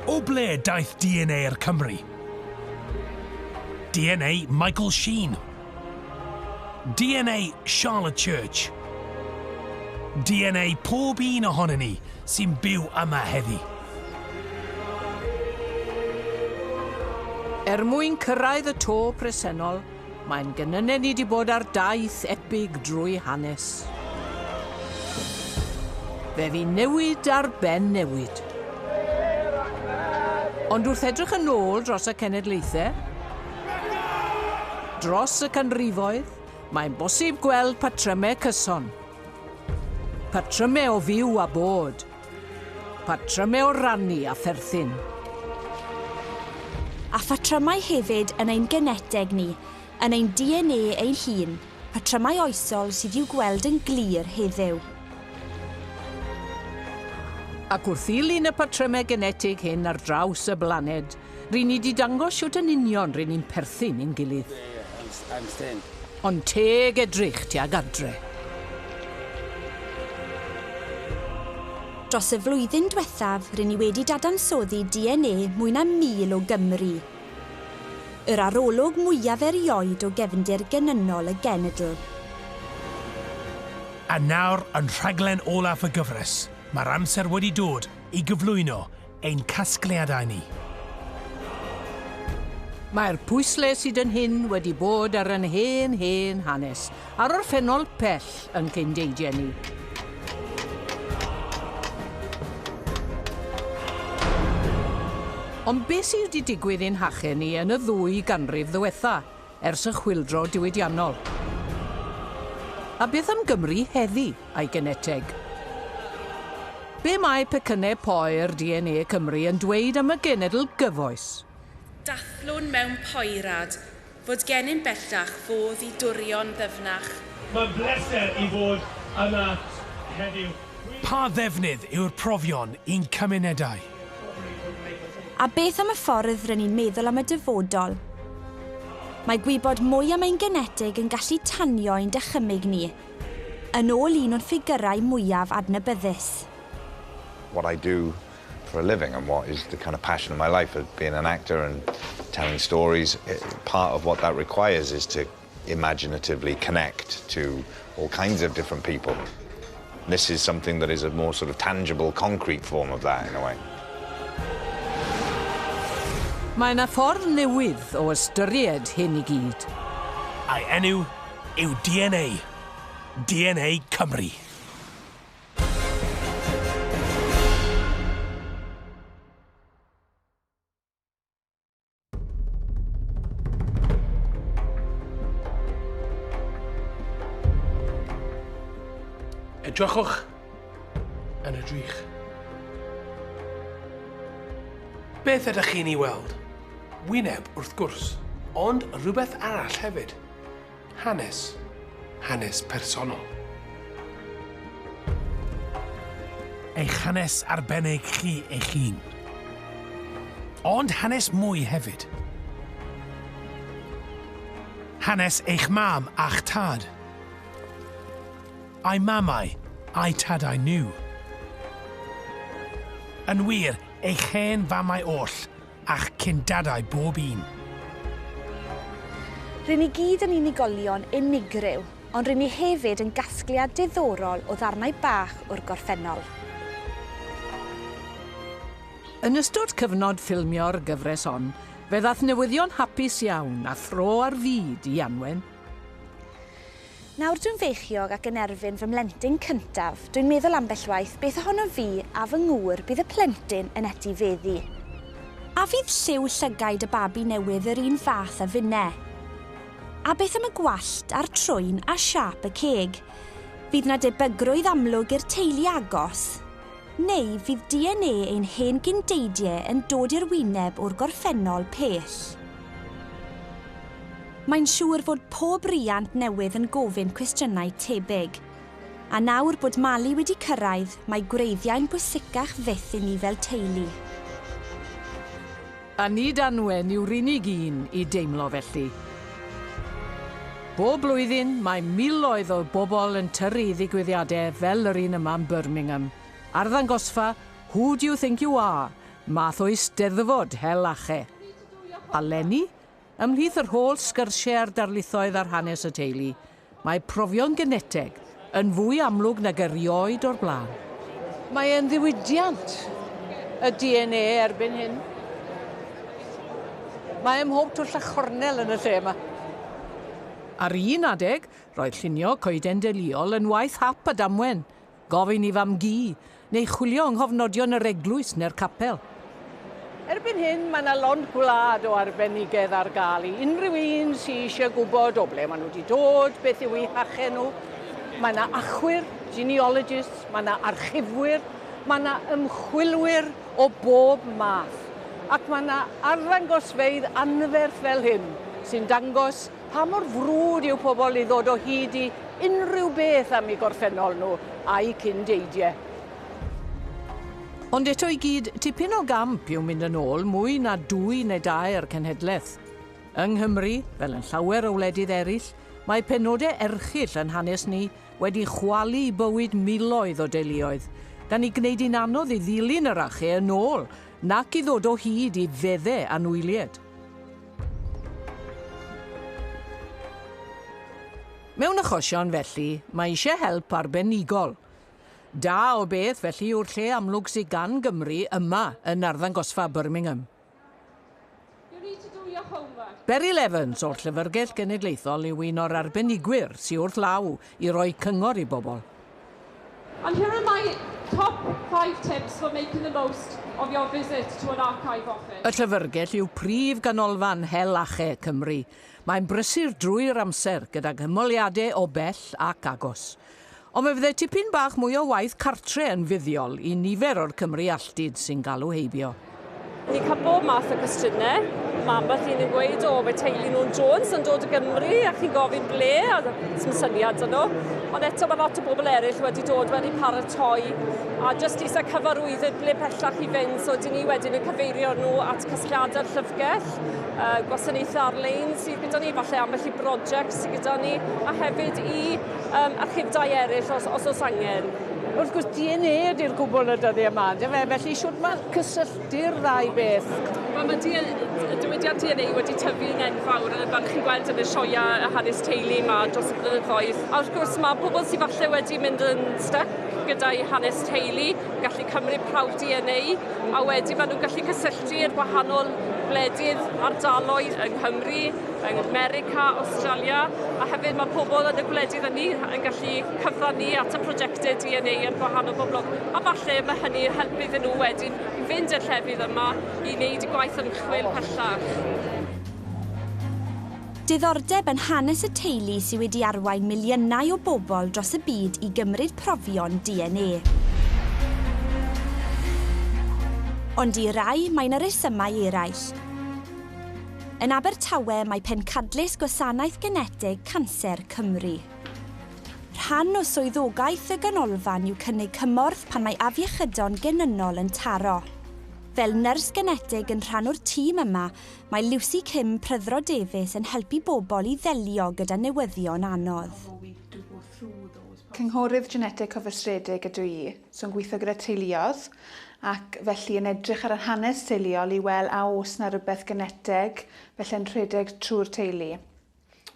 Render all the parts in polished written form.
O ble daeth DNA yr Cymru? DNA Michael Sheen. DNA Charlotte Church. DNA pob un ohonyn ni sy'n byw yma heddi. Mwyn cyrraedd y to presennol, mae'n gynnynau ni wedi bod ar daith epig drwy hanes. Fe fi newid ar ben newid. Ond wrth edrych yn ôl dros y cenedlaethau, dros y canrifoedd, mae'n bosib gweld patrymau cyson. Patrymau o fyw a bod. Patrymau o rannu a pherthyn. A phatrymau hefyd yn ein geneteg ni, yn ein DNA ein hun, patrymau oesol sydd i'w gweld yn glir heddiw. Ac wrth i lun y patrymau genetig hyn ar draws y blaned, rydyn ni wedi dangos siwt yn union rydyn ni'n perthyn i'n gilydd. Ond teg edrych tuag adre. Dros y flwyddyn diwethaf, rydyn ni wedi dadansoddi DNA mwy na 1000 o Gymru. Yr arolwg mwyaf erioed o gefndir genynol y genedl. A nawr, yn rhaglen olaf y gyfres, mae'r amser wedi dod i gyflwyno ein casgliadau ni. Mae'r pwysle sydd yn hyn wedi bod ar yn hen hanes, ar orffennol pell yn ceindeidiau ni. Ond beth sydd wedi digwydd i'n hachau ni yn y 2 ganrif ddiwetha, ers y chwyldro diwydiannol? A beth am Gymru heddi a'i geneteg? Be mae pecynnau poer DNA Cymru yn dweud am y genedl gyfoes? Dathlwn mewn poerad, fod gennym bellach fodd i dwrion ddyfnach. Mae'n bleser i fod yma heddiw. Pa ddefnydd yw'r profion i'n cymunedau? A beth am y ffordd rydyn ni'n meddwl am y dyfodol? Mae gwybod mwy am ein geneteg yn gallu tanio ein dychymyg ni, yn ôl un o'n ffigurau mwyaf adnabyddus. What I do for a living and what is the kind of passion of my life of being an actor and telling stories, part of what that requires is to imaginatively connect to all kinds of different people. This is something that is a more sort of tangible, concrete form of that in a way. Mae yna ffordd newydd o ystyried hyn i gyd. A'i enw yw DNA. DNA Cymru. Edrychwch yn y drych. Beth ydych chi'n ei weld? Wyneb wrth gwrs, ond rhywbeth arall hefyd. Hanes. Hanes personol. Eich hanes arbennig chi eich hun. Ond hanes mwy hefyd. Hanes eich mam a'ch tad. A'i mamau, a'i tadau nhw. Yn wir, eich hen famau oll a'ch cyndadau bob un. Rydyn ni gyd yn unigolion unigryw, ond rydyn ni hefyd yn gasgliad diddorol o ddarnau bach o'r gorffennol. Yn ystod cyfnod ffilmio'r gyfres hon, fe ddaeth newyddion hapus iawn a thro ar fyd i Anwen. Nawr dwi'n feichiog ac yn erbyn fy mlentyn cyntaf, dwi'n meddwl ambell waith beth ohono fi a fy ngŵr bydd y plentyn yn etifeddu. A fydd lliw llygaid y babi newydd yr un fath a finne? A beth am y gwallt a'r trwyn a siap y ceg? Fydd na debygrwydd amlwg i'r teulu agos? Neu fydd DNA ein hen gyndeidiau yn dod i'r wyneb o'r gorffennol pell? Mae'n siŵr fod pob riant newydd yn gofyn cwestiynau tebyg. A nawr bod Mali wedi cyrraedd, mae gwreiddiau'n bwysicach fyth i ni fel teulu. A nid Anwen yw'r unig un i deimlo felly. Bob blwyddyn mae miloedd o bobl yn tyrru ddigwyddiadau fel yr un yma yn Birmingham. Ar ddangosfa, Who Do You Think You Are? Math o eisteddfod hel ache. A Lenny, ymhlith yr holl sgyrsiau'r darlithoedd ar hanes y teulu, mae profion geneteg yn fwy amlwg nag erioed o'r blaen. Mae e'n ddiwydiant y DNA erbyn hyn. Mae mhob twll a chornel yn y lle yma. Ar un adeg, roedd llunio coeden deuluol yn waith hap a damwen, gofyn i fam gi, neu chwilio yng nghofnodion yr eglwys neu'r capel. Erbyn hyn, mae yna lond gwlad o arbenigedd ar gael i unrhyw un sy'n eisiau gwybod o ble maen nhw wedi dod, beth yw eu hachau nhw. Mae yna achwyr, genealogists, mae yna archifwyr, mae yna ymchwilwyr o bob math. Ac mae yna arddangosfeydd anferth fel hyn sy'n dangos pa mor frwd yw pobl i ddod o hyd i unrhyw beth am eu gorffennol nhw a'i cyndeidiau. Ond eto i gyd, tipyn o gamp yw mynd yn ôl mwy na 2 neu 2 cenhedlaeth. Yng Nghymru, fel yn llawer o wledydd eraill, mae penodau erchyll yn hanes ni wedi chwalu i bywyd miloedd o deuluoedd, gan i gwneud i'n anodd i ddilyn yr achau yn ôl, nac i ddod o hyd i feddau anwyliad. Mewn achosion felly, mae eisiau help arbenigol. Da o beth felly yw'r lle amlwg sydd gan Gymru yma yn arddangosfa Birmingham. Beryl Evans o'r Llyfrgell Genedlaethol yw un o'r arbenigwyr sydd wrth law i roi cyngor i bobl. And here are my top 5 tips for making the most of your visit to an archive office. Y Llyfrgell yw prif ganolfan hel ache Cymru. Mae'n brysur drwy'r amser gydag hymoliadau o bell ac agos. Ond mae fyddai tipyn bach mwy o waith cartre yn fuddiol i nifer o'r Cymru alltid sy'n galw heibio. Ni'n cael bob math o cwestiynau. Mae ambell un yn gweud, mae teulu nhw'n Jones yn dod o Gymru a chi'n gofyn ble, a sy'n syniad yno. Ond eto mae lot o bobl eraill wedi dod wedi paratoi a jyst isa cyfarwyddyd ble pellach i fynd, so dyn ni wedyn yn cyfeirio nhw at casgliadau'r llyfrgell, gwasanaethau ar-lein sydd gyda ni, falle ambell i brosiect sydd gyda ni, a hefyd i archifdau eraill os oes angen. Wrth gwrs, DNA ydy'r gwbl y dyddiau yma, felly siwt mae'n cysylltu'r ddau beth. Mae diwydiant DNA wedi tyfu'n enfawr, fel chi'n gweld yn y sioia y hanes teulu yma dros y blynyddoedd. A wrth gwrs, mae pobl sydd falle wedi mynd yn stuck gyda'i hanes teulu, gallu cymryd prawf DNA, a wedyn maen nhw'n gallu cysylltu'r gwahanol gwledydd ardaloedd yng Nghymru, yng America, Australia, a hefyd mae pobl yn y gwledydd yni yn gallu cyfrannu at y prosiectau DNA yn gwahanol boblog. A falle mae hynny'n helpu iddyn nhw wedyn i fynd i'r llefydd yma i wneud y gwaith ymchwil pellach. Diddordeb yn hanes y teulu sydd wedi arwain miliynau o bobl dros y byd i gymryd profion DNA. Ond i rai mae'n y resymau eraill. Yn Abertawe mae pencadlys Gwasanaeth Genetig Canser Cymru. Rhan o swyddogaeth y ganolfan yw cynnig cymorth pan mae afiechydon genynol yn taro. Fel nyrs genetig yn rhan o'r tîm yma, mae Lucy Kim Pryddro Davies yn helpu bobl i ddelio gyda newyddion anodd. Cynghorydd genetig cyfystredig ydw i, so'n gweithio gyda teuluoedd, ac felly yn edrych ar y hanes teuluol i weld a oes na rhywbeth genetig felly'n rhedeg trwy'r teulu.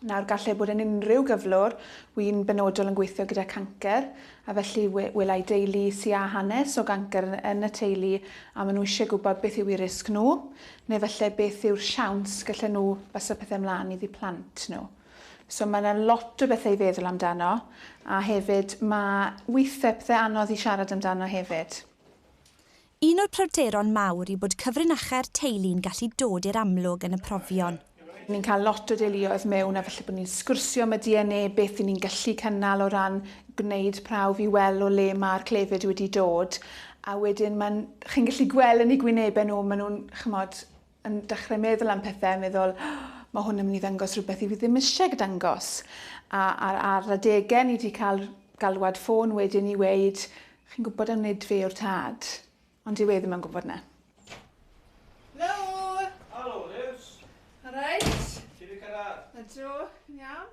Nawr gallai bod yn unrhyw gyflwr, wy'n benodol yn gweithio gyda cancer, a felly welai deulu sy'n â hanes o gancer yn y teulu a maen nhw eisiau gwybod beth yw eu risg nhw, neu felly beth yw'r siawns gallen nhw basa pethau ymlaen iddi plant nhw. So mae yna lot o bethau i feddwl amdano, a hefyd mae weithiau pethau anodd i siarad amdano hefyd. Un o'r pryderon mawr i bod cyfrinachau'r teulu'n gallu dod i'r amlwg yn y profion. Ni'n cael lot o deuluoedd mewn a felly bod ni'n sgwrsio am y DNA, beth ni'n gallu cynnal o ran gwneud prawf i weld o le mae'r clefyd wedi dod. A wedyn chi'n gallu gweld yn eu gwynebau nhw, maen nhw'n yn dechrau meddwl am pethau, meddwl, mae hwn yn mynd i ddangos rhywbeth i fi ddim eisiau dangos. Ar adegau ni wedi cael galwad ffôn wedyn i weid, chi'n gwybod am wneud fe o'r tad, ond dyw e ddim yn gwybod na. Helo! Helo, Liws! Alright. Ydw, iawn.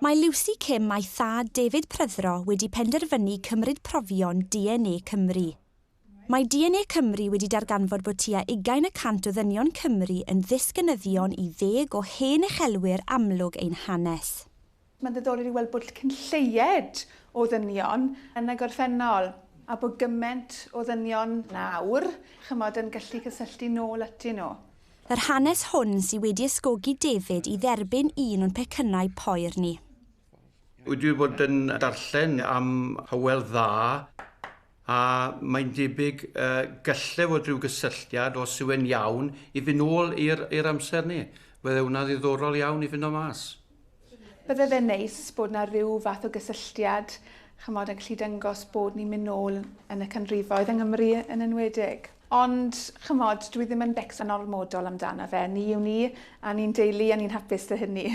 Mae Lucy Kim a'i thad David Pryddro wedi penderfynu cymryd profion DNA Cymru. Mae DNA Cymru wedi darganfod bod tua 20% o ddynion Cymru yn ddisgynyddion i 10 o hen uchelwyr amlwg ein hanes. Mae'n ddiddorol i weld bod cynlleied o ddynion yn y gorffennol a bod gymaint o ddynion nawr yn gallu cysylltu nôl atyn nhw. Yr hanes hwn sydd wedi ysgogi David i dderbyn un o'n pecynnau poer ni. Wedi bod yn darllen am hywel dda, a mae'n debyg galle fod rhyw gysylltiad os yw e'n iawn i fynd nôl i'r amser ni. Bydde hwnna ddiddorol iawn i fynd o mas. Bydde fe'n neis bod yna rhyw fath o gysylltiad yn gallu dangos bod ni'n mynd nôl yn y canrifoedd yng Nghymru yn enwedig. Ond, dwi ddim yn becsa'n ormodol amdano fe. Ni yw ni, a ni'n deulu, a ni'n hapus dy hynny.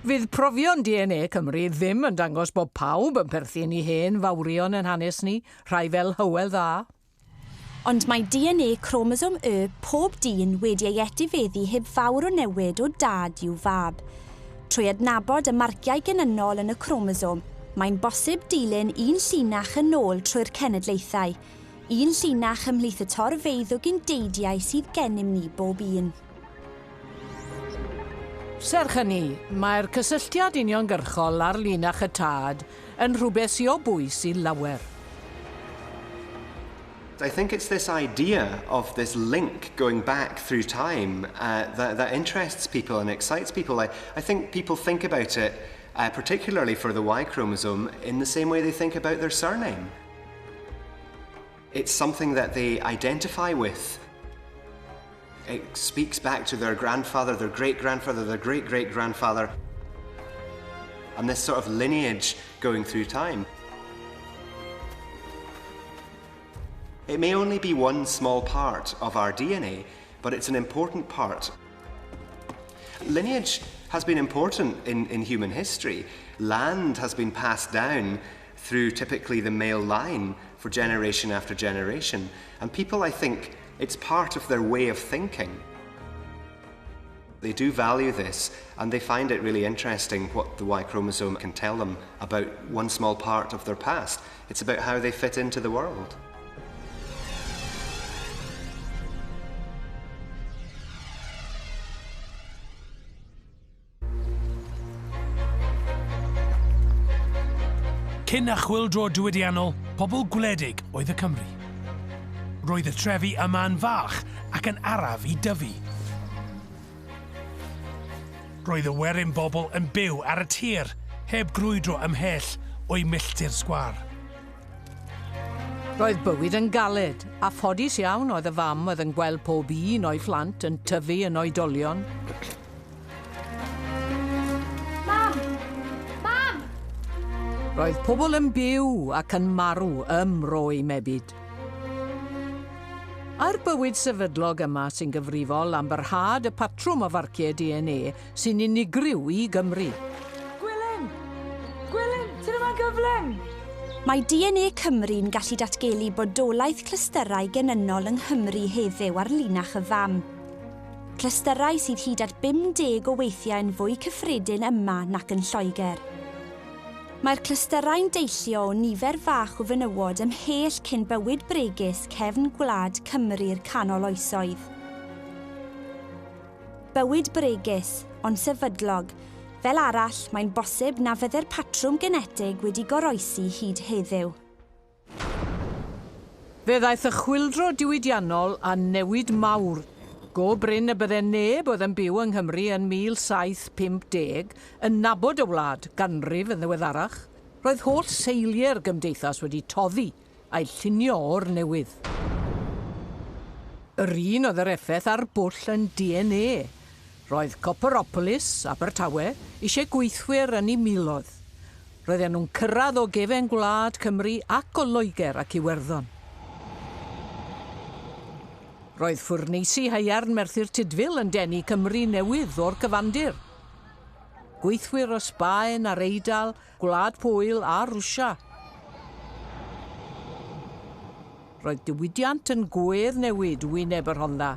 Fydd profion DNA Cymru ddim yn dangos bod pawb yn perthyn i hen fawrion yn hanes ni, rhai fel hywel dda. Ond mae DNA chromosome Y pob dyn wedi ei etifeddu heb fawr o newid o dad i'w fab. Trwy adnabod y marciau genynol yn y chromosome, mae'n bosib dilyn un llinach yn ôl trwy'r cenedlaethau, un llinach ymhlith y torfeydd o gyndeidiau sydd gennym ni bob un. Serch hynny, mae'r cysylltiad uniongyrchol ar linach y tad yn rhywbeth sy'n o bwys i lawer. I think it's this idea of this link going back through time that interests people and excites people. I think people think about it, particularly for the Y chromosome, in the same way they think about their surname. It's something that they identify with. It speaks back to their grandfather, their great-grandfather, their great-great-grandfather, and this sort of lineage going through time. It may only be one small part of our DNA, but it's an important part. Lineage has been important in human history. Land has been passed down through typically the male line for generation after generation, and people, I think, it's part of their way of thinking. They do value this, and they find it really interesting what the Y chromosome can tell them about one small part of their past. It's about how they fit into the world. Cyn a chwyldro diwydiannol, pobl gwledig oedd y Cymru. Roedd y trefi yma'n fach ac yn araf i dyfu. Roedd y werin bobl yn byw ar y tir, heb grwydro ymhell o'i milltir sgwar. Roedd bywyd yn galed, a ffodus iawn oedd y fam oedd yn gweld pob un o'i phlant yn tyfu yn oedolion. Roedd pobl yn byw ac yn marw ym Mro i Mebyd. A'r bywyd sefydlog yma sy'n gyfrifol am barhad y patrwm o farciau DNA sy'n unigryw i Gymru. Gwilym! Gwilym, ti'n yma gyflym? Mae DNA Cymru'n gallu datgelu bodolaeth clysterau genynol yng Nghymru heddiw ar linach y fam. Clysterau sydd hyd at 50 o weithiau yn fwy cyffredin yma nac yn Lloegr. Mae'r clysterau'n deillio o nifer fach o fenywod ymhell cyn bywyd bregus cefn gwlad Cymru'r canol oesoedd. Bywyd bregus, ond sefydlog, fel arall mae'n bosib na fydde'r patrwm genetig wedi goroesi hyd heddiw. Fe ddaeth y chwyldro diwydiannol a newid mawr. Go bryn y bydde neb oedd yn byw yng Nghymru yn 1750 yn nabod y wlad ganrif yn ddiweddarach. Roedd holl seiliau'r gymdeithas wedi toddi a'i llunio o'r newydd. Yr un oedd yr effaith ar bwll yn DNA. Roedd Copperopolis, Abertawe, eisiau gweithwyr yn ei miloedd. Roedden nhw'n cyrraedd o gefen gwlad Cymru ac o Loegr ac Iwerddon. Roedd ffwrneisi haearn Merthyr Tydfil yn denu Cymru newydd o'r cyfandir. Gweithwyr o Sbaen a'r Eidal, Gwlad Pwyl a Rwsia. Roedd diwydiant yn gwedd newid wyneb yr Rhondda.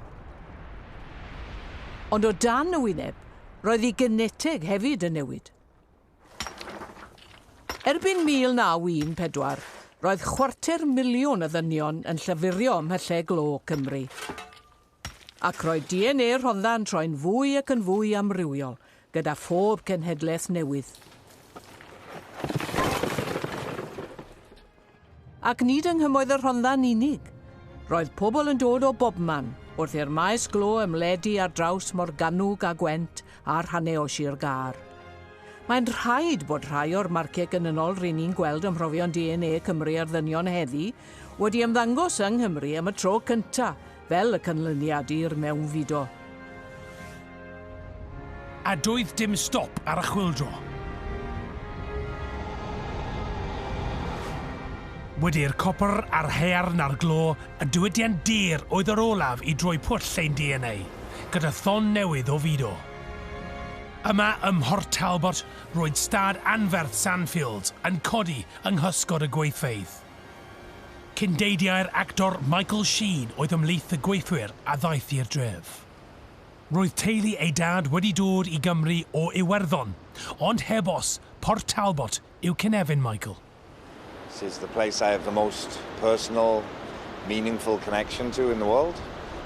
Ond o dan y wyneb, roedd ei genetig hefyd yn newid. Erbyn 1914, roedd 250,000 o ddynion yn llyfurio ymhellai glo Cymru. Ac roedd DNA Rhondda yn troi'n fwy ac yn fwy amrywiol, gyda phob cenhedlaeth newydd. Ac nid yng nghymoedd y Rhondda'n unig. Roedd pobl yn dod o bobman, wrth i'r maes glo ymledu ar draws Morgannwg a Gwent a'r rhannau o Sir Gar. Mae'n rhaid bod rhai o'r marciau gynnynol rydyn ni'n gweld ym mhrofion DNA Cymru ar ddynion heddi wedi ymddangos yng Nghymru am y tro cyntaf, fel y canlyniadur mewnfudo. A doedd dim stop ar y chwyldro. Wedi'r copr a'r haearn a'r glo, y diwydiant dir oedd yr olaf i droi pwll ein DNA, gyda thon newydd o fido. Yma ym Mhort Talbot, roedd stad anferth Sandfields yn codi yng nghysgod y gweithfeydd. Cyndeidiau'r actor Michael Sheen oedd ymhlith y gweithwyr a ddaeth i'r dref. Roedd teulu ei dad wedi dod i Gymru o Iwerddon, ond heb os, Port Talbot yw cynefin Michael. This is the place I have the most personal, meaningful connection to in the world.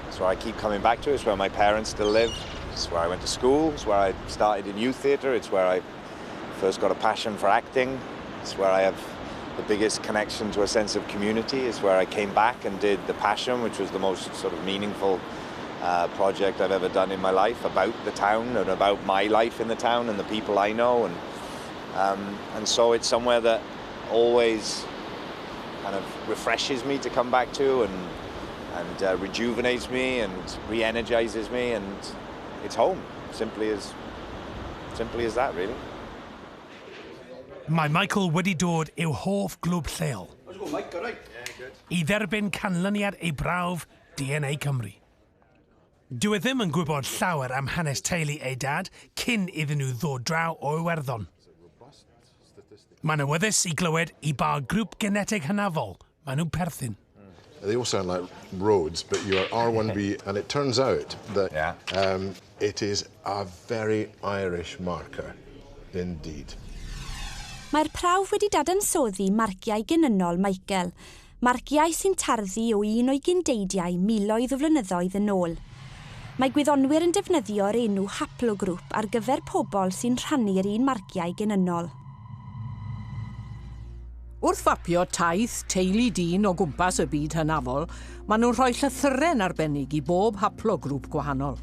It's where I keep coming back to. It's where my parents still live. It's where I went to school. It's where I started in youth theatre. It's where I first got a passion for acting. It's where I have the biggest connection to a sense of community. It's where I came back and did The Passion, which was the most sort of meaningful project I've ever done in my life, about the town and about my life in the town and the people I know. And so it's somewhere that always kind of refreshes me to come back to and rejuvenates me and re-energizes me, and it's home, simply as that, really. Mae Michael wedi dod i'w hoff glwb lleol. I dderbyn canlyniad ei brawf DNA Cymru. Dwi ddim yn gwybod llawer am hanes teulu ei dad cyn iddyn nhw ddod draw o Iwerddon. Mae'n awyddus I glywed I ba grŵp genetig hynafol maen nhw'n perthyn. They all sound like roads, but you are R1B, and it turns out that it is a very Irish marker, indeed. Mae'r prawf wedi dadansoddi marciau gynynnol Michael, marciau sy'n tarddu o un o'i gyndeidiau miloedd o flynyddoedd yn ôl. Mae gwyddonwyr yn defnyddio'r enw haplogrŵp ar gyfer pobl sy'n rhannu'r un marciau gynynnol. Wrth fapio taith teulu dyn o gwmpas y byd hynafol, maen nhw'n rhoi llythyren arbennig I bob haplogrŵp gwahanol.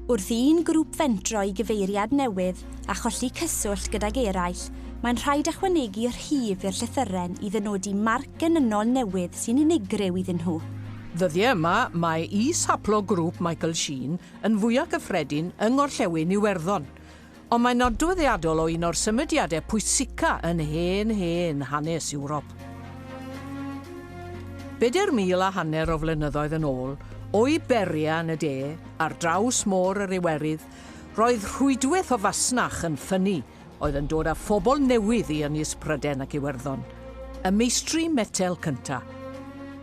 Wrth un grŵp fentro I gyfeiriad newydd a cholli cyswllt gydag eraill, mae'n rhaid ychwanegu'r rhif i'r llythyren I ddynodi marc gynynnol newydd sy'n unigryw iddyn nhw. Ddyddiau yma, mae is-haplogrŵp Michael Sheen yn fwyaf gyffredin yng Ngorllewin Iwerddon, ond mae'n nodweddiadol o un o'r symudiadau pwysica yn hen hanes Ewrop. 4,500 o flynyddoedd yn ôl, o'i beria yn y de, ar draws môr yr Iwerydd, roedd rhwydwaith o fasnach yn ffynnu oedd yn dod â phobl newydd I Ynys Prydain ac Iwerddon. Y meistri metel cynta,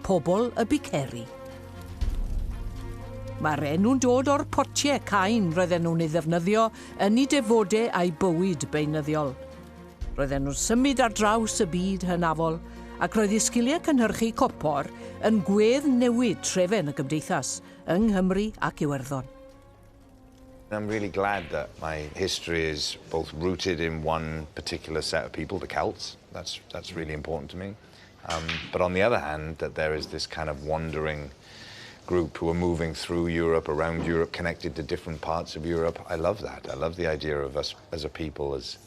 pobl y biceri. Mae'r enw'n dod o'r potiau cain roedden nhw'n ei ddefnyddio yn ei defodau a'i bywyd beunyddiol. Roedden nhw'n symud ar draws y byd hynafol ac roedd ei sgiliau cynhyrchu copor yn gwedd newid trefen y gymdeithas yng Nghymru ac Iwerddon. I'm really glad that my history is both rooted in one particular set of people, the Celts. That's really important to me. But on the other hand, that there is this kind of wandering group who are moving through Europe, around Europe, connected to different parts of Europe. I love that. I love the idea of us as a people as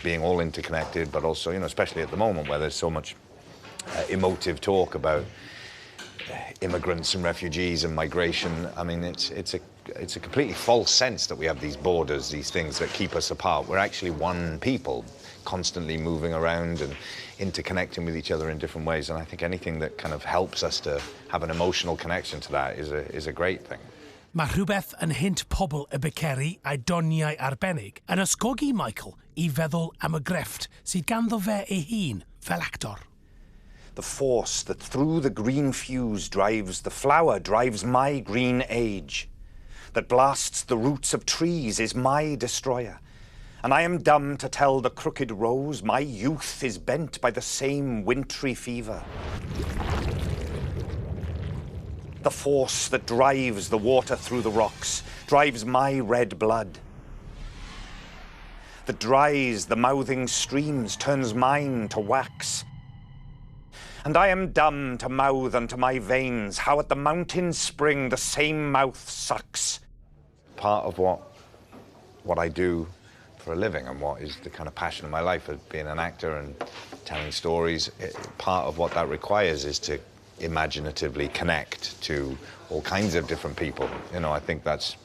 being all interconnected, but also, you know, especially at the moment where there's so much emotive talk about immigrants and refugees and migration. I mean, it's a completely false sense that we have these borders, these things that keep us apart. We're actually one people, constantly moving around and interconnecting with each other in different ways, and I think anything that kind of helps us to have an emotional connection to that is a great thing. Mae rhywbeth yn hint pobl y biceri a'i doniau arbennig yn ysgogi Michael I feddwl am y grefft sydd ganddo fe ei hun fel actor. The force that through the green fuse drives the flower drives my green age, that blasts the roots of trees is my destroyer, And I am dumb to tell the crooked rose my youth is bent by the same wintry fever. The force that drives the water through the rocks drives my red blood. That dries the mouthing streams turns mine to wax. And I am dumb to mouth unto my veins how at the mountain's spring the same mouth sucks. Part of what I do for a living and what is the kind of passion of my life of being an actor and telling stories, part of what that requires is to imaginatively connect to all kinds of different people. You know, I think that's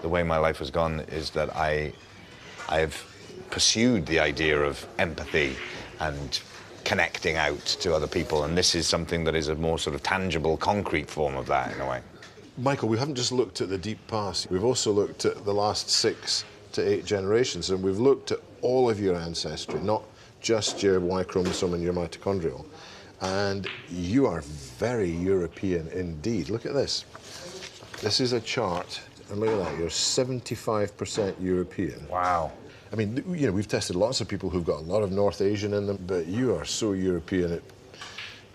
the way my life has gone, is that I've pursued the idea of empathy and connecting out to other people, and this is something that is a more sort of tangible, concrete form of that in a way. Michael, we haven't just looked at the deep past, we've also looked at the last 6 to 8 generations, and we've looked at all of your ancestry, not just your Y chromosome and your mitochondrial. And you are very European indeed. Look at this. This is a chart, and look at that, you're 75% European. Wow. I mean, you know, we've tested lots of people who've got a lot of North Asian in them, but you are so European,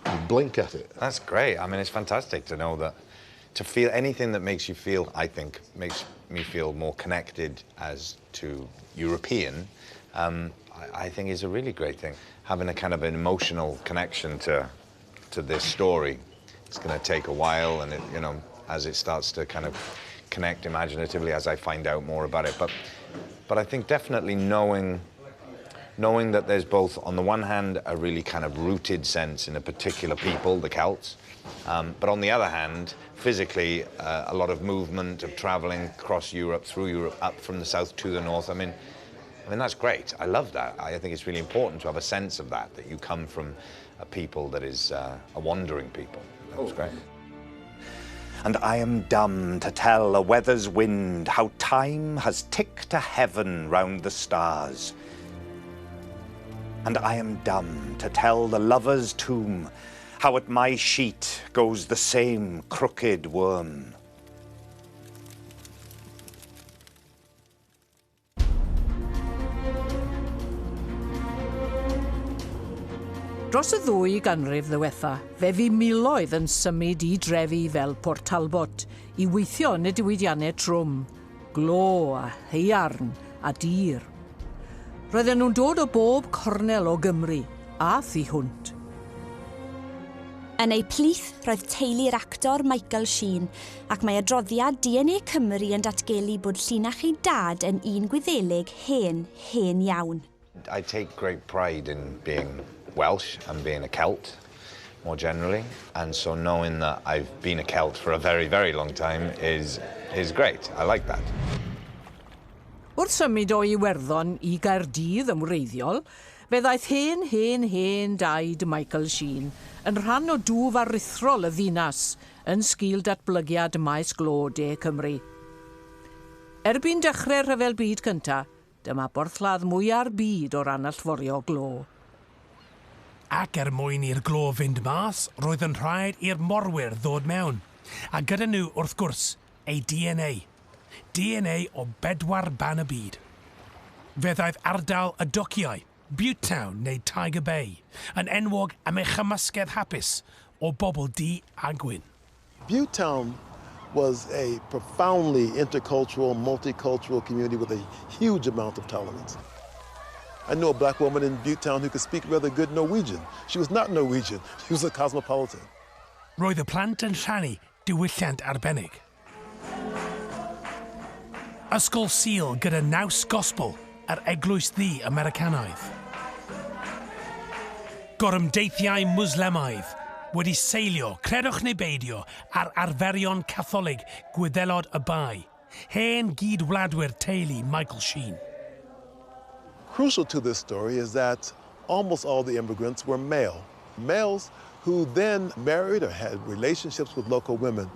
you blink at it. That's great. I mean, it's fantastic to know that, to feel anything that makes you feel, I think, makes me feel more connected as to European, I think is a really great thing. Having a kind of an emotional connection to this story. It's going to take a while, and it, you know, as it starts to kind of connect imaginatively as I find out more about it. But I think definitely knowing that there's both, on the one hand, a really kind of rooted sense in a particular people, the Celts, but on the other hand, physically, a lot of movement of traveling across Europe, through Europe, up from the south to the north. I mean, that's great. I love that. I think it's really important to have a sense of that you come from a people that is a wandering people. That's great. And I am dumb to tell a weather's wind how time has ticked to heaven round the stars. And I am dumb to tell the lover's tomb how at my sheet goes the same crooked worm. Dros y 2 ganrif ddiwetha, fe fu miloedd yn symud I drefi fel Port Talbot I weithio yn y diwydiannau trwm, glo a haearn a dir. Roedden nhw'n dod o bob cornel o Gymru a thu hwnt. Yn ei plith, roedd teulu'r actor Michael Sheen, ac mae adroddiad DNA Cymru yn datgelu bod llinach ei dad yn un Gwyddelig hen iawn. I take great pride in being Welsh and being a Celt, more generally, and so knowing that I've been a Celt for a very, very long time is great. I like that. Wrth symud o Iwerddon I Gaerdydd yn wreiddiol, fe ddaeth hen daid Michael Sheen yn rhan o dwf aruthrol y ddinas yn sgil datblygiad maes glo De Cymru. Erbyn dechrau'r rhyfel byd cyntaf, dyma borthladd mwyaf byd o ran allforio glo. Ac mwyn i'r glo fynd mas, roedd yn rhaid i'r morwyr ddod mewn. A gyda nhw, wrth gwrs, ei DNA. DNA o 4 ban y byd. Fe ddaeth ardal y dociau, Butetown neu Tiger Bay, yn enwog am ei chymysgedd hapus o bobl di a gwyn. Butetown was a profoundly intercultural, multicultural community with a huge amount of tolerance. I know a black woman in Butetown who could speak rather good Norwegian. She was not Norwegian, she was a cosmopolitan. Roedd y plant yn rhannu diwylliant arbennig. Ysgol Sul gyda naws gospel ar eglwys ddi Americanaidd. Gorymdeithiau Mwslemaidd wedi seilio, credwch neu beidio, ar arferion Catholig Gwyddelod y Bai, hen gydwladwyr teulu Michael Sheen. Crucial to this story is that almost all the immigrants were males who then married or had relationships with local women,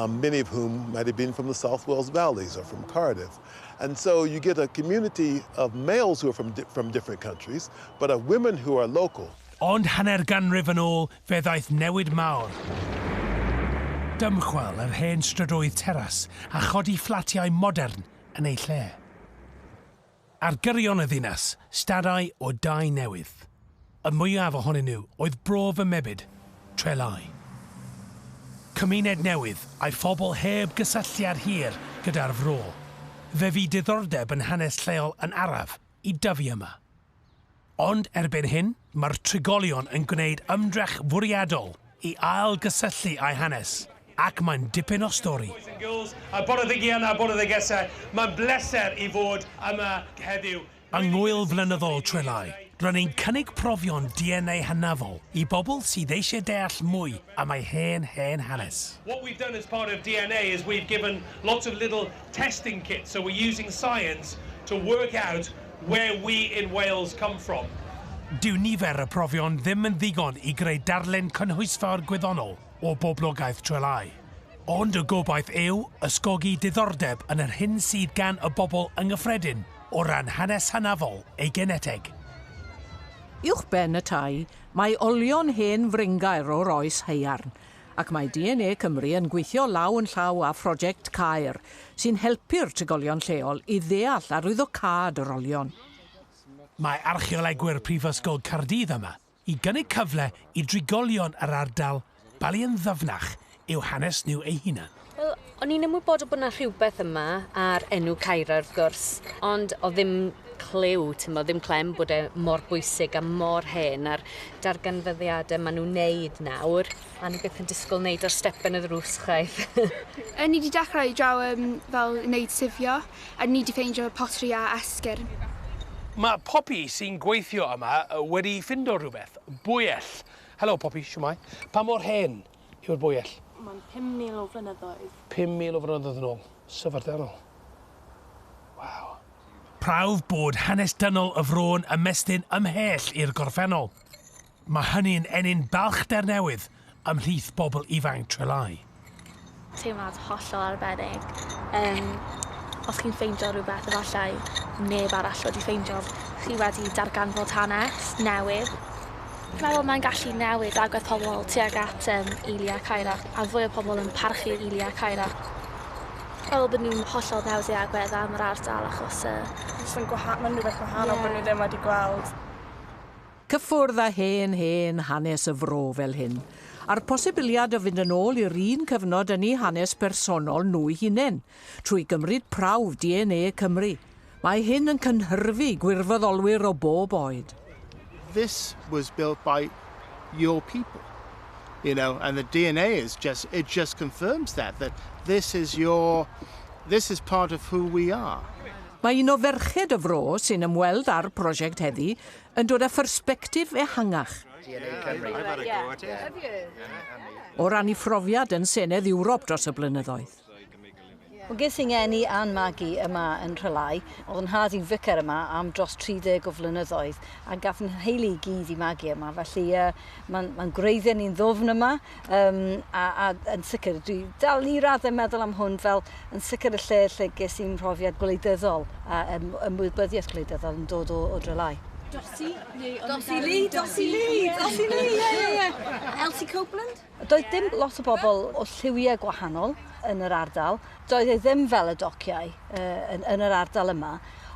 many of whom might have been from the South Wales Valleys or from Cardiff. And so you get a community of males who are from different countries, but of women who are local. Ond hanner ganrif yn ôl, fe ddaeth newid mawr. Dymchwel yr hen strydoedd teras a chodi fflatiau modern yn ei lle. Ar gyrion y ddinas, stadau o dau newydd. Y mwyaf ohonyn nhw oedd bro fy mebyd, Trelai. Cymuned newydd a'i phobl heb gysylltiad hir gyda'r fro. Fe fi diddordeb yn hanes lleol yn araf i dyfu yma. Ond erbyn hyn, mae'r trigolion yn gwneud ymdrech fwriadol i ail-gysylltu a'u hanes, ac mae'n dipyn o stori. A bore ddigian a bore ddigesa, mae'n bleser i fod yma heddiw. Yng ngwyl flynyddol Trelai, rydyn ni'n cynnig profion DNA hynafol i bobl sydd eisiau deall mwy am ei hen hanes. What we've done as part of DNA is we've given lots of little testing kits, so we're using science to work out where we in Wales come from. Dyw nifer y profion ddim yn ddigon i greu darlun cynhwysfawr gwyddonol o boblogaeth Trelai. Ond y gobaith yw ysgogi diddordeb yn yr hyn sydd gan y bobl yng nghyffredin o ran hanes hynafol ei geneteg. Uwch ben y tai, mae olion hen fringair o'r oes haearn, ac mae DNA Cymru yn gweithio law yn llaw â phrosiect Caer, sy'n helpu'r trigolion lleol i ddeall arwyddocâd yr olion. Mae archeolegwyr Prifysgol Caerdydd yma i gynnig cyfle i drigolion yr ardal bali yn ddyfnach i'w hanes nhw eu hunan. Wel, o'n i'n ymwybodol bod yna rhywbeth yma ar enw Caer wrth gwrs, ond o ddim clyw, ddim clem bod e mor bwysig a mor hen a'r darganfyddiadau maen nhw'n neud nawr, a ni beth yn disgwyl wneud o'r stepen y ddrws chwaith. Ni wedi dechrau draw fel wneud sifio, a ni wedi ffeindio potri a esgyrn. Mae Poppy sy'n gweithio yma wedi ffindo rhywbeth, bwyell. Helo Poppy, siwmai. Pa mor hen yw'r bwyell? Mae'n 5,000 o flynyddoedd. 5,000 o flynyddoedd yn ôl. Syfrdanol. Waw. Prawf bod hanes dynol y fro'n ymestyn ymhell i'r gorffennol. Mae hynny'n enyn balchder newydd ymhlith bobl ifanc Trelai. Teimlad hollol arbennig. Os chi'n ffeindio rhywbeth efallai neb arall wedi ffeindio, chi wedi darganfod hanes newydd. Dwi'n meddwl mae'n gallu newid agwedd pobl tuag at Elia Caera, a fwy o pobl yn parchu Elia Caera. Fel bod nhw'n hollol newid i agwedd am yr ardal achos... Mae'n rhywbeth gwahanol bod nhw ddim wedi gweld. Cyffwrdd â hen hanes y fro fel hyn, a'r posibiliad o fynd yn ôl i'r un cyfnod yn ei hanes personol nhw'i hunain, trwy gymryd prawf DNA Cymru. Mae hyn yn cynhyrfu gwirfoddolwyr o bob oed. This was built by your people, and the DNA just confirms that this is part of who we are. Mae un o ferched y fro sy'n ymweld â'r prosiect heddi yn dod â phersbectif ehangach. O ran ei phrofiad yn Senedd Ewrop dros y blynyddoedd. Wel, ges i'n ngeni Ann Magu yma yn Rhylai, oedd yn had i'n vicar yma am dros 30 o flynyddoedd, a gath yn heili i gyd i Magu yma, felly mae'n gwreiddiau ni'n ddofn yma, a yn sicr, dwi dal i raddau meddwl am hwn fel yn sicr y lle ges i'n profiad gwleidyddol, a ymwybyddiaeth gwleidyddol yn dod o Rhylai. Dosi Lee, ie. Elsie Copeland? Doedd dim lot o bobl o lliwiau gwahanol yn yr ardal. Doedd ei ddim fel y dociau yn yr ardal yma.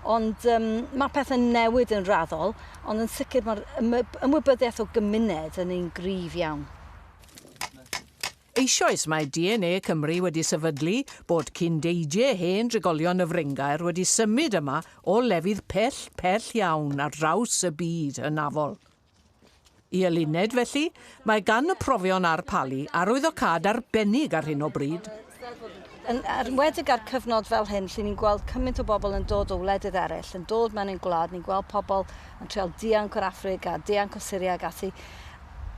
Ond mae pethau'n newid yn raddol, ond yn sicr mae'r ymwybyddiaeth o gymuned yn un gryf iawn. Eisoes mae DNA Cymru wedi sefydlu bod cyndeidiau hen drigolion y Fringaer wedi symud yma o lefydd pell iawn ar draws y byd yn afol. I yluned felly, mae gan y profion a'r pali arwyddocâd arbennig ar hyn o bryd. Yn enwedig ar cyfnod fel hyn, lle ni'n gweld cymaint o bobl yn dod o wledydd eraill, yn dod mewn ein gwlad, ni'n gweld pobl yn treol dianc o'r Affrig a dianc o Syria ac ati.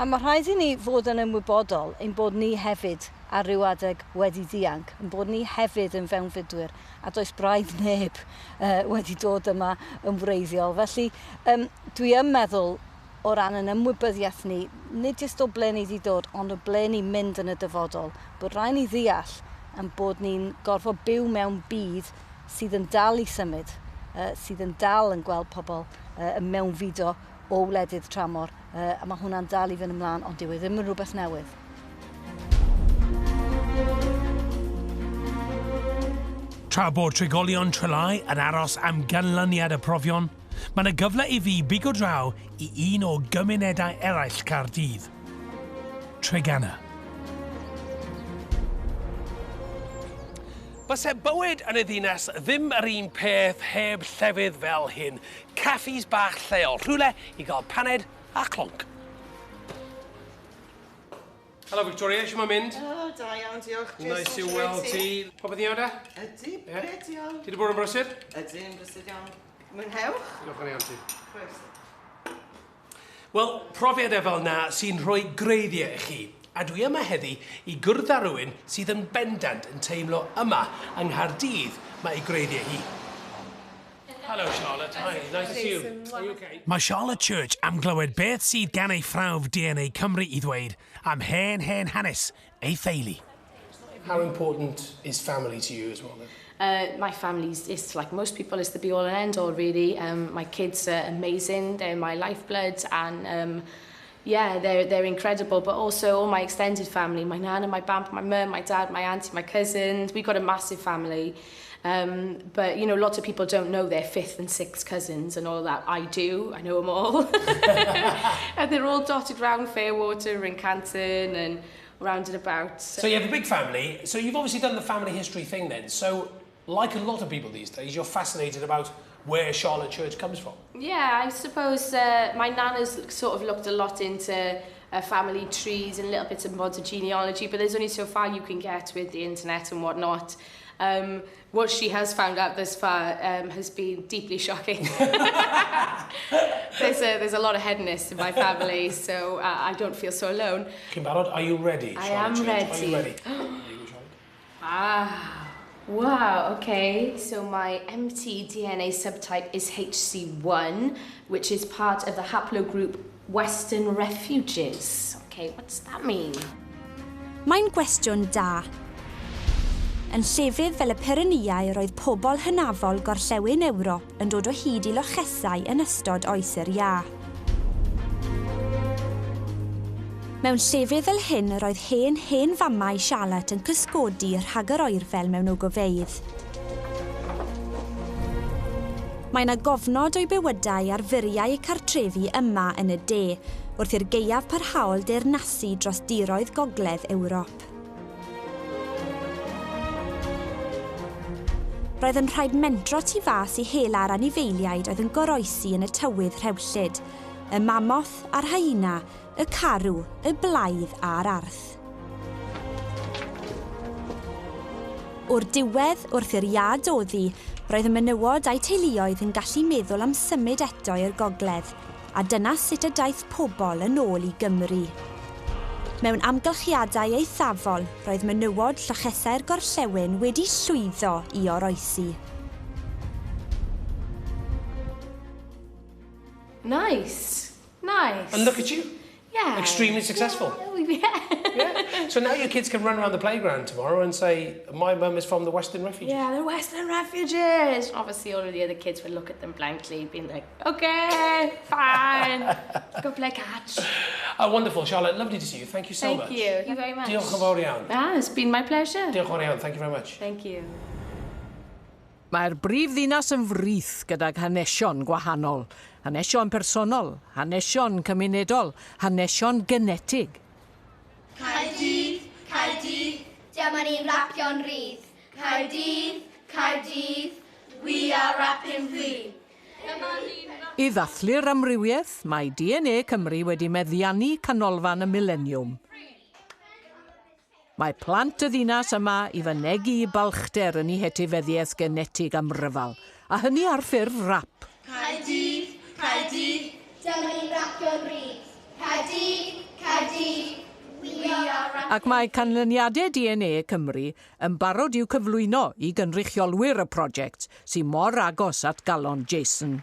A mae rhaid i ni fod yn ymwybodol ein bod ni hefyd ar ryw adeg wedi dianc, yn bod ni hefyd yn fewnfudwyr, a does braidd neb wedi dod yma yn wreiddiol. Felly, dwi yn meddwl o ran yn ymwybyddiaeth ni, nid jyst o ble ni wedi dod, ond o ble ni'n mynd yn y dyfodol, bod rhaid ni ddeall yn bod ni'n gorfod byw mewn byd sydd yn dal i symud, sydd yn dal yn gweld pobl yn mewnfudo o wledydd tramor, a mae hwnna'n dal i fynd ymlaen, ond dyw e ddim yn rhywbeth newydd. Tra bod trigolion Trelai yn aros am ganlyniad y profion, mae yna gyfle I fi bigo draw I un o gymunedau eraill Caerdydd. Treganna. Byse bywyd yn y ddinas ddim yr un peth heb llefydd fel hyn. Caffis bach lleol, rhywle I gael paned a clonc. Helo Victoria, eisiau ma'n mynd? O, da iawn, diolch. Nice I weld ti. Popeth iawn da? Ydy, gret iawn. Ti wedi bod yn brysur? Ydy, yn brysur iawn. Mwynhewch? Diolch yn iawn ti. Croeso. Wel, profiad fel na sy'n rhoi greiddiau I chi. A dwi yma heddi I gwrdd â rhywun sydd yn bendant yn teimlo yma yng Nghaerdydd mae ei greiddiau hi. Hello Charlotte, hi, nice to see you. Are you okay? Mae Charlotte Church am glywed beth sydd gan ei ffrawf DNA Cymru I ddweud am hen hanes ei theulu. How important is family to you as well then? My family is like most people, is the be all and end all really. My kids are amazing, they're my lifeblood and yeah, they're incredible, but also all my extended family, my nana, my bamp, my mum, my dad, my auntie, my cousins. We've got a massive family. But, you know, lots of people don't know their 5th and 6th cousins and all that. I do, I know them all. And they're all dotted around Fairwater and Canton and round and about. So you have a big family, so you've obviously done the family history thing then. So, like a lot of people these days, you're fascinated about where Charlotte Church comes from. Yeah, I suppose my nana's sort of looked a lot into family trees and little bits and bobs of genealogy, but there's only so far you can get with the internet and whatnot. What she has found out thus far has been deeply shocking. There's a lot of headiness in my family, so I don't feel so alone. Kimbalod, are you ready? I am ready. Are you ready? Wow, okay. So my empty DNA subtype is HC1, which is part of the haplogroup Western Refugees. Okay, what's that mean? Mae'n gwestiwn da. Yn llefydd fel y Pyreneiau roedd pobl hynafol gorllewin Ewrop yn dod o hyd I lochesau yn ystod oes yr Iâ. Mewn llefydd fel hyn roedd hen famau Charlotte yn cysgodi rhag yr oerfel mewn ogofeydd. Mae yna gofnod o'i bywydau ar furiau cartrefi yma yn y de, wrth i'r gaeaf parhaol deyrnasu dros diroedd gogledd Ewrop. Roedd yn rhaid mentro tu fas I hela'r anifeiliaid oedd yn goroesi yn y tywydd rhewllyd, y mamoth a'r hyena, y carw, y blaidd a'r arth. O'r diwedd wrth i'r Iâ doddi, roedd y menywod a'i teuluoedd yn gallu meddwl am symud eto i'r gogledd, a dyna sut y daeth pobl yn ôl I Gymru. Mewn amgylchiadau eithafol, roedd menywod llochesau'r gorllewin wedi llwyddo I oroesi. Nice. Nice. And look at you. Yeah. Extremely successful. Yeah. So now your kids can run around the playground tomorrow and say, my mum is from the Western Refugees. Yeah, the Western Refugees. Obviously, all of the other kids would look at them blankly, being like, okay, fine, go play catch. Oh, wonderful, Charlotte. Lovely to see you. Thank you so much. Thank you. Thank you very much. Diolch yn fawr iawn. It's been my pleasure. Diolch yn fawr iawn. Thank you very much. Thank you. Mae'r brif ddinas yn frith gydag hanesion gwahanol. Hanesion personol, hanesion cymunedol, hanesion genetig. Caerdydd, Caerdydd, dyma ni'n rapio'n rydd. Caerdydd, Caerdydd, we are rapping free. I ddathlu'r amrywiaeth, mae DNA Cymru wedi meddiannu canolfan y millenniwm. Mae plant y ddinas yma I fynegu balchder yn ei hetifeddiaeth genetig amryfal, a hynny ar ffurf rap. Caerdydd, Caerdydd, dyma ni'n rapio'n rydd. Caerdydd, Caerdydd, we are rapping. Ac mae canlyniadau DNA Cymru yn barod i'w cyflwyno I gynrychiolwyr y prosiect sy'n mor agos at galon Jason.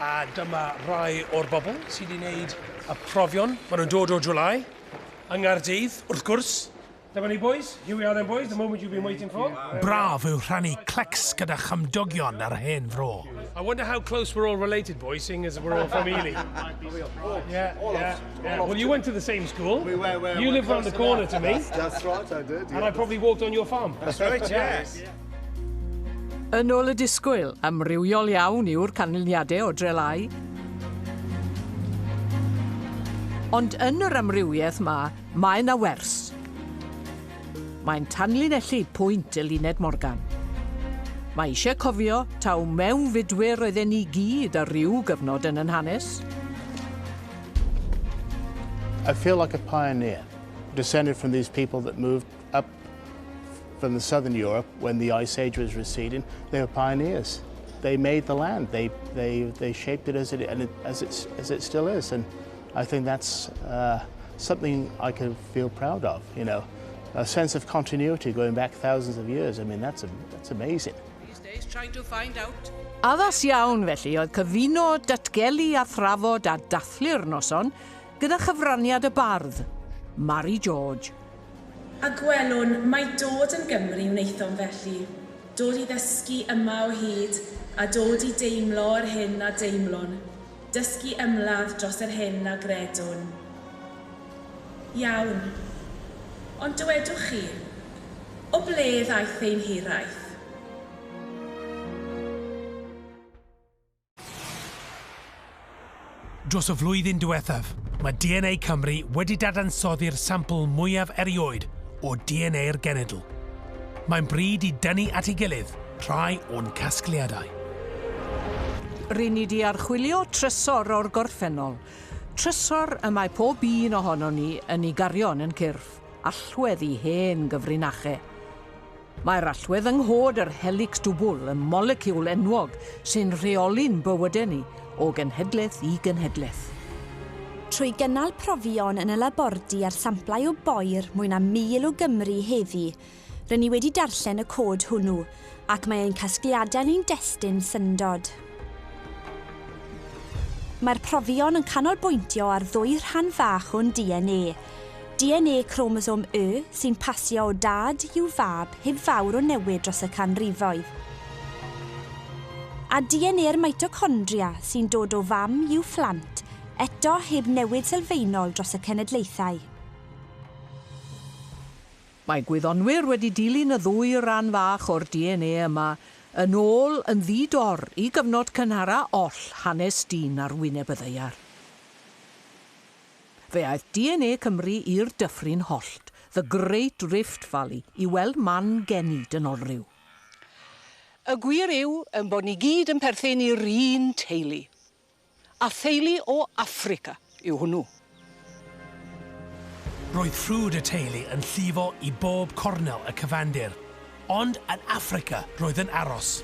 A dyma rai o'r bobl sydd wedi gwneud y profion. Maen nhw'n dod o July yng Nghaerdydd, wrth gwrs. Dyma ni, boys. Here we are then, boys. The moment you've been waiting for. Braf yw rhannu clecs gyda chymdogion ar hen fro. I wonder how close we're all related, boys, seeing as we're all from Ely. Yeah. Well, you went to the same school. We were. You live around the corner to me. That's right, I did. Yeah. And I probably walked on your farm. That's right, yes. Yn ôl y disgwyl, amrywiol iawn yw'r canlyniadau o drelau. Ond yn yr amrywiaeth mae yna wers. Mae'n tanlinellu pwynt Eluned Morgan. Mae eisiau cofio taw mewnfudwyr oedden ni gyd ar ryw gyfnod yn hanes. I feel like a pioneer, descended from these people that moved up from the southern Europe when the Ice Age was receding. They were pioneers. They made the land. They shaped it as it still is, and I think that's something I can feel proud of. You know, a sense of continuity going back thousands of years. I mean, that's amazing. These days, trying to find out. Addas iawn felly oedd cyfuno datgelu a thrafod a dathlu'r noson gyda chyfraniad y bardd, Mary George. A gwelwn, mae dod yn Gymru wnaethon felly. Dod i ddysgu yma o hyd, a dod i deimlo yr hyn a deimlon. Dysgu ymladd dros yr hyn a gredwn. Iawn. Ond dywedwch chi, o ble ddaeth ein hiraeth? Dros y flwyddyn diwethaf, mae DNA Cymru wedi dadansoddi'r sampl mwyaf erioed o DNA'r genedl. Mae'n bryd i dynnu at ei gilydd rhai o'n casgliadau. Rydyn ni wedi archwilio trysor o'r gorffennol. Trysor y mae pob un ohono ni yn ei garion yn cyrff, allwedd i hen gyfrinachau. Mae'r allwedd yng nghod yr helix dwbl, y moleciwl enwog sy'n rheoli'n bywydau ni o genhedlaeth i genhedlaeth. Trwy gynnal profion yn y labordy ar samplau o boer mwy na 1000 o Gymru heddi, rydyn ni wedi darllen y cod hwnnw, ac mae ein casgliadau ni'n destun syndod. Mae'r profion yn canolbwyntio ar 2 rhan fach o'n DNA. DNA chromosome Y sy'n pasio o dad i'w fab heb fawr o newid dros y canrifoedd. A DNA'r mitochondria sy'n dod o fam i'w phlant, eto heb newid sylfaenol dros y cenedlaethau. Mae gwyddonwyr wedi dilyn y 2 ran fach o'r DNA yma yn ôl yn ddidor i gyfnod cynhara oll hanes dyn ar wyneb y ddaear. Fe aeth DNA Cymru i'r dyffryn hollt, the Great Rift Valley, i weld man genid yn olryw. Y gwir yw yn bod ni gyd yn perthyn i'r un teulu. A theulu o Affrica yw hwnnw. Roedd ffrwd y teulu yn llifo i bob cornel y cyfandir, ond yn Affrica roedd yn aros.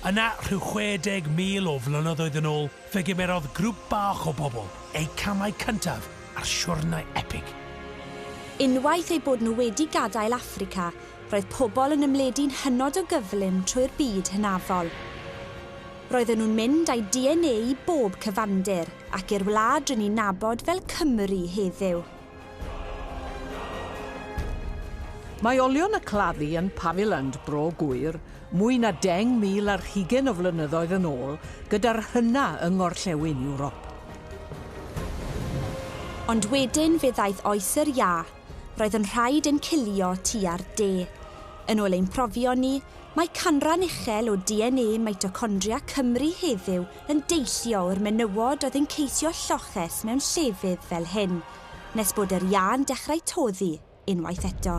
Yna rhyw 60,000 o flynyddoedd yn ôl, fe gymerodd grŵp bach o bobl eu camau cyntaf ar siwrnau epig. Unwaith eu bod nhw wedi gadael Affrica, roedd pobl yn ymledu'n hynod o gyflym trwy'r byd hynafol. Roedden nhw'n mynd â'i DNA i bob cyfandir ac i'r wlad rydyn ni'n nabod fel Cymru heddiw. Mae olion y claddu yn Paviland Bro Gwyr mwy na 10,000 ar 20 o flynyddoedd yn ôl gyda'r hynna yng ngorllewin Ewrop. Ond wedyn fe ddaeth oes yr ia, roedd yn rhaid yn cilio tua'r de. Yn ôl ein profion ni, mae canran uchel o DNA mitochondria Cymru heddiw yn deillio o'r menywod oedd yn ceisio lloches mewn llefydd fel hyn, nes bod yr ia'n dechrau toddi unwaith eto.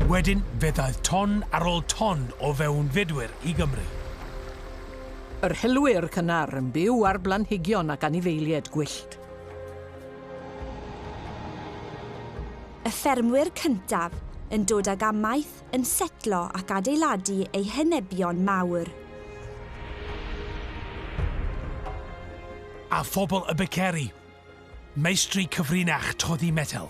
Wedyn, fe ddaeth ton ar ôl ton o fewnfudwyr i Gymru. Yr helwyr cynnar yn byw ar blanhigion ac anifeiliaid gwyllt. Y ffermwyr cyntaf yn dod ag amaeth yn setlo ac adeiladu eu henebion mawr. A phobl y beceri, meistri cyfrinach toddi metal.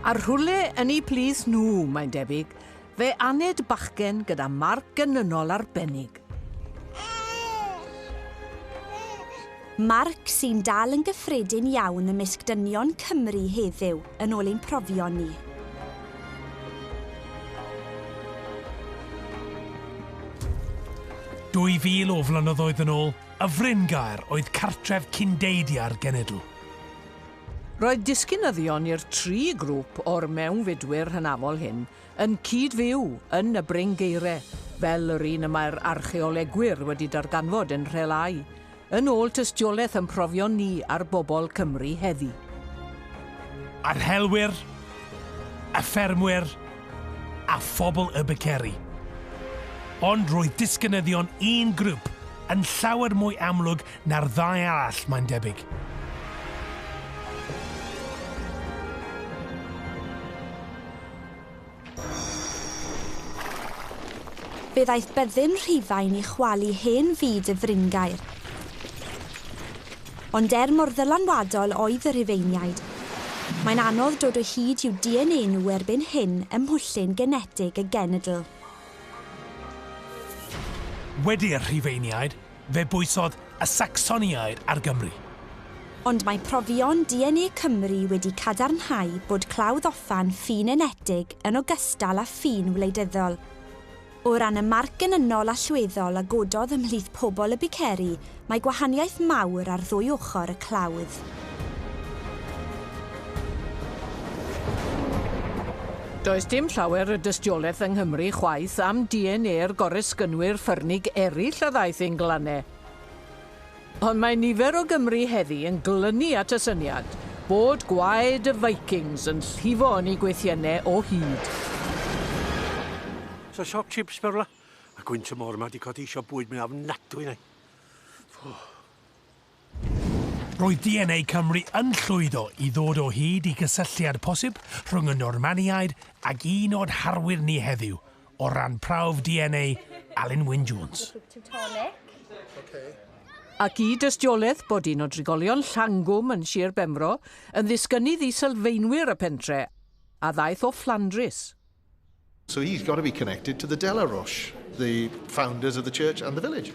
Ar rhwle yn eu plith nhw, mae'n debyg, fe aned bachgen gyda marc genynol arbennig. Marc sy'n dal yn gyffredin iawn ymysg dynion Cymru heddiw yn ôl ein profion ni. Dwy fil o flynyddoedd yn ôl, y Fringaer oedd cartref Cindeidia'r genedl. Roedd disgynyddion i'r 3 grŵp o'r mewnfudwyr hynafol hyn yn cyd-fyw yn y Brynggeirau, fel yr un y mae'r archeolegwyr wedi darganfod yn rhelau, yn ôl tystiolaeth yn profion ni ar bobl Cymru heddi. A'r helwyr, y ffermwyr, a phobl y Beceri. Ond roedd disgynyddion un grŵp yn llawer mwy amlwg na'r ddau arall, mae'n debyg. Fe ddaeth byddin Rhufain i chwalu hen fyd y Fringair. Ond mor ddylanwadol oedd y Rhufeiniaid, mae'n anodd dod o hyd i'w DNA nhw erbyn hyn ym mhwllyn genetig y genedl. Wedi'r Rhufeiniaid, fe bwysodd y Sacsoniaid ar Gymru. Ond mae profion DNA Cymru wedi cadarnhau bod clawdd offan ffin enetig yn ogystal â ffin wleidyddol. O ran y marc genynol allweddol a gododd ymhlith pobl y Beceri, mae gwahaniaeth mawr ar ddwy ochr y clawdd. Does dim llawer y dystiolaeth yng Nghymru chwaith am DNA'r goresgynwyr ffyrnig eraill a ddaeth ein glannau. Ond mae nifer o Gymru heddi yn glynu at y syniad bod gwaed y Vikings yn llifo yn ei gweithiennau o hyd. So siop chips berla, a gwynt y môr yma di codi isio bwyd mynd afnadwy neu. Roedd DNA Cymru yn llwyddo i ddod o hyd i gysylltiad posib rhwng y Normaniaid ac un o'r harwyr ni heddiw o ran prawf DNA Alun Wyn Jones. Ac i dystiolaeth bod un o drigolion Llangwm yn Sir Benfro yn ddisgynu ddisylfeinwyr y pentre a ddaeth o Flandris. So he's got to be connected to the Delaroche, the founders of the church and the village.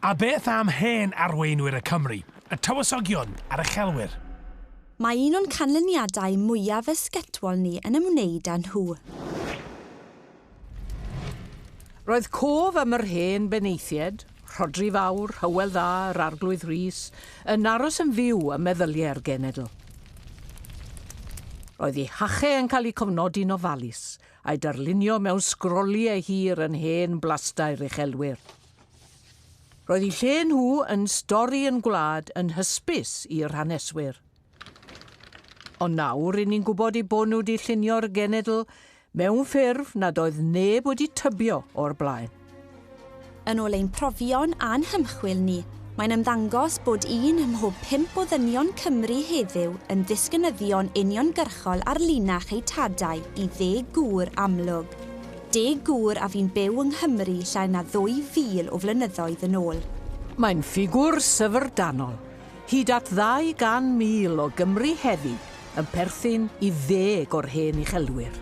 A beth am hen arweinwyr y Cymru, y tywysogion a'r uchelwyr? Mae un o'n canlyniadau mwyaf ysgetwol ni yn ymwneud â nhw. Roedd cof am yr hen beneithiad, Rhodri Fawr, Hywel Dda, yr Arglwydd Rhys, yn aros yn fyw y meddyliau'r genedl. Roedd ei hachau yn cael eu cofnodi'n ofalus, a'i darlunio mewn sgroliau hir yn hen blastau'r uchelwyr. Roedd ei lle nhw yn stori yn gwlad yn hysbys i'r haneswyr. Ond nawr rydyn ni'n gwybod eu bod nhw wedi llunio'r genedl mewn ffurf nad oedd neb wedi tybio o'r blaen. Yn ôl ein profion a'n hymchwil ni, mae'n ymddangos bod un ym mhob 5 o ddynion Cymru heddiw yn ddisgynyddion uniongyrchol ar linach eu tadau i 10 gŵr amlwg. 10 gŵr a fi'n byw yng Nghymru llai na 2,000 o flynyddoedd yn ôl. Mae'n ffigwr syfrdanol. Hyd at 200,000 o Gymru heddi yn perthyn i 10 o'r hen uchelwyr.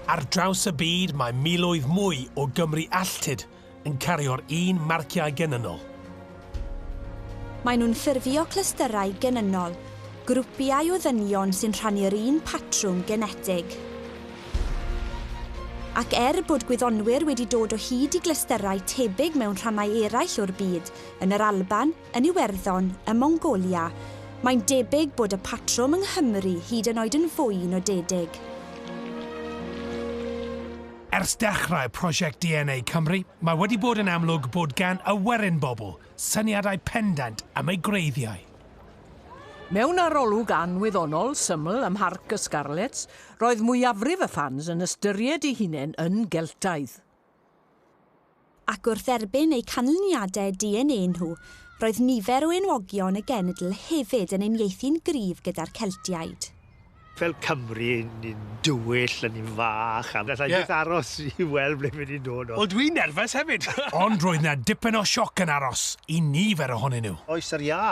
Ar draws y byd mae miloedd mwy o Gymru alltid yn cario'r un marciau genynol. Mae nhw'n ffurfio clysterau genynol, grwpiau o ddynion sy'n rhannu'r un patrwm genetig. Ac bod gwyddonwyr wedi dod o hyd i glysterau tebyg mewn rhannau eraill o'r byd, yn yr Alban, yn Iwerddon, ym Mongolia, mae'n debyg bod y patrwm yng Nghymru hyd yn oed yn fwy nodedig. Ers dechrau prosiect DNA Cymru, mae wedi bod yn amlwg bod gan awyren bobl syniadau pendant am ei greiddiau. Mewn arolwg anwyddonol syml ym Mharc y Scarlets, roedd mwyafrif y ffans yn ystyried eu hunain yn Geltaidd. Ac wrth erbyn eu canlyniadau DNA nhw, roedd nifer o enwogion y genedl hefyd yn uniaethu'n gryf gyda'r Celtiaid. Fel Cymru, ni'n dywyll a ni'n fach, a gallai beth aros i weld ble mynd i'n dod o. Wel, dwi'n nerfus hefyd. Ond roedd na dipyn o sioc yn aros i nifer ohonyn nhw. Oes yr ia.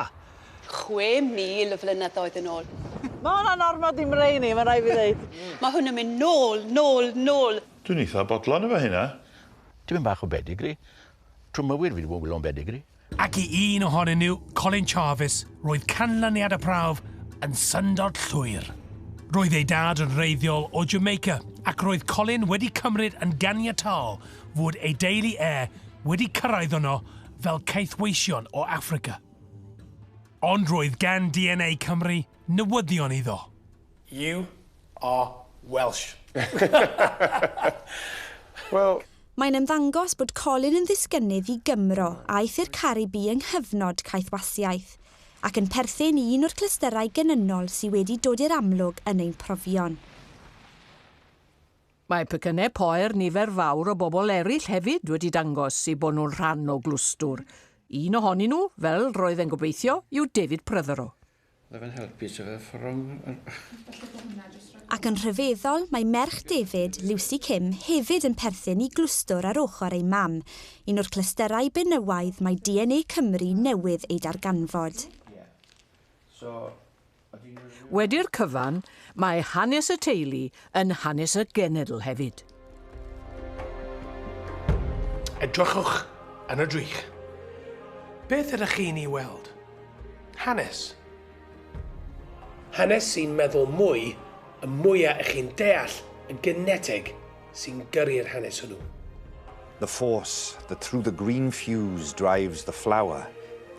6,000 o flynyddoedd yn ôl. Mae hwnna'n ormod i'n reini, mae'n rhaid fi ddweud. Mae hwn yn mynd nôl. Dwi'n eitha bodlon efo hynna. Dim yn bach o bedigri. Trwy mywyd fi wedi bod yn bedigri. Ac i un ohonyn nhw, Colin Jarvis, roedd canlyniad y prawf yn syndod llwyr. Roedd ei dad yn reiddiol o Jamaica ac roedd Colin wedi cymryd yn ganiatol fod ei deulu wedi cyrraedd yno fel ceithweision o Affrica. Ond roedd gan DNA Cymru newyddion iddo. You are Welsh. Wel... Mae'n ymddangos bod Colin yn ddisgynydd I Gymro a eith i'r Caribi yng nghyfnod caethwasiaeth, ac yn perthyn I un o'r clysterau genynol sydd wedi dod i'r amlwg yn ein profion. Mae pecynnau poer nifer fawr o bobl eraill hefyd wedi dangos I bod nhw'n rhan o glwstwr. Un ohonyn nhw, fel roedd e'n gobeithio, yw David Prythero. Ac yn rhyfeddol, mae merch David, Lucy Kim, hefyd yn perthyn I glwstwr ar ochr ei mam, un o'r clysterau benywaidd mae DNA Cymru newydd ei darganfod. Wedi'r cyfan, mae hanes y teulu yn hanes y genedl hefyd. Edrychwch yn y drych. Beth ydych chi'n ei weld? Hanes. Hanes sy'n meddwl mwy, y mwyaf ych chi'n deall y genetig sy'n gyrru'r hanes hwnnw. The force that through the green fuse drives the flower,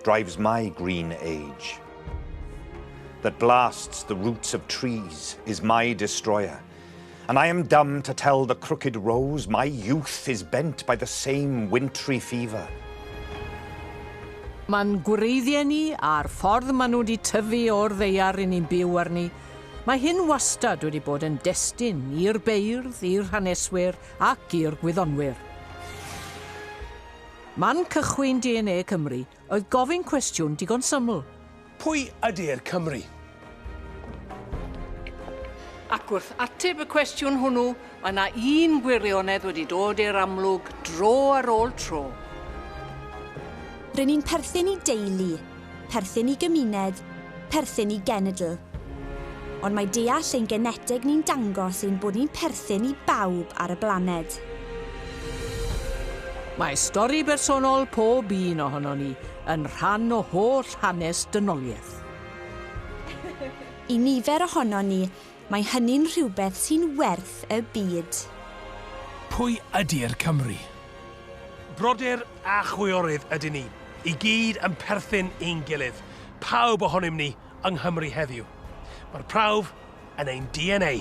drives my green age. That blasts the roots of trees is my destroyer. And I am dumb to tell the crooked rose my youth is bent by the same wintry fever. Mae'n gwreiddiau ni a'r ffordd maen nhw wedi tyfu o'r ddeiar I ni'n byw arni. Mae hyn wastad wedi bod yn destun i'r beirdd, i'r haneswyr ac i'r gwyddonwyr. Man cychwyn DNA Cymru oedd gofyn cwestiwn digon syml. Pwy ydy'r Cymru? Ac wrth ateb y cwestiwn hwnnw, mae yna un gwirionedd wedi dod i'r amlwg dro ar ôl tro. Rydyn ni'n perthyn I deulu, perthyn I gymuned, perthyn I genedl. Ond mae deall ein genetig ni'n dangos ein bod ni'n perthyn I bawb ar y blaned. Mae stori bersonol pob un ohono ni yn rhan o holl hanes dynoliaeth. I nifer ohono ni, mae hynny'n rhywbeth sy'n werth y byd. Pwy ydy'r Cymru? Brodyr a chwiorydd ydyn ni. I gyd yn perthyn ein gilydd. Pawb ohonym ni yng Nghymru heddiw. Mae'r prawf yn ein DNA.